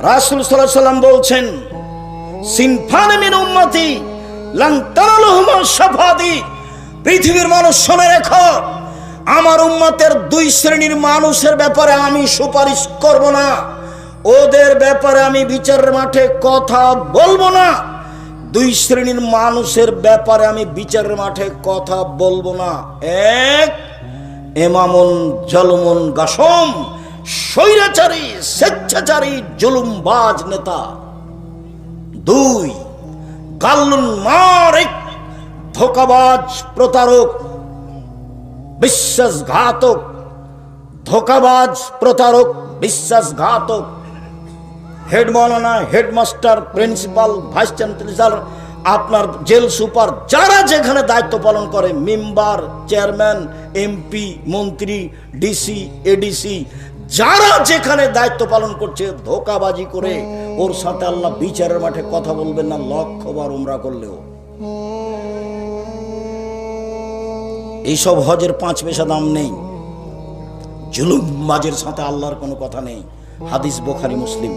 রাসূল সাল্লাল্লাহু আলাইহি ওয়াসাল্লাম বলছেন, সিনফানি মিন উম্মতি লান তারালুহুমুস শাফাআতি, পৃথিবীর মানুষ শুনে রেখো, আমার উম্মতের দুই শ্রেণীর মানুষের ব্যাপারে আমি সুপারিশ করব না, ওদের ব্যাপারে আমি বিচারের মাঠে কথা বলবো না। দুই শ্রেণীর মানুষের ব্যাপারে আমি বিচারের মাঠে কথা বলবো না। এক, ইমামুন জালুমুন গাসম, স্বৈরাচারী স্বেচ্ছাচারী জুলুমবাজ নেতা। দুই, গাল্লুন মারিক, ধোঁকাবাজ প্রতারক বিশ্বাসঘাতক, ধোঁকাবাজ প্রতারক বিশ্বাসঘাতক। হেড মাওলানা, হেডমাস্টার, প্রিন্সিপাল, ভাইস চ্যান্সেলর, আপনার জেল সুপার, যারা যেখানে দায়িত্ব পালন করে, মেম্বার, চেয়ারম্যান, এমপি, মন্ত্রী, ডিসি, এডিসি, যারা যেখানে দায়িত্ব পালন করছে, ধোঁকাবাজি করে ওর সাথে আল্লাহ বিচারের মাঠে কথা বলবেন না, লক্ষবার উমরা করলেও। এইসব হজের 5 পয়সা দাম নেই। জুলুমবাজের সাথে আল্লাহর কোনো কথা নেই। হাদিস বুখারী মুসলিম।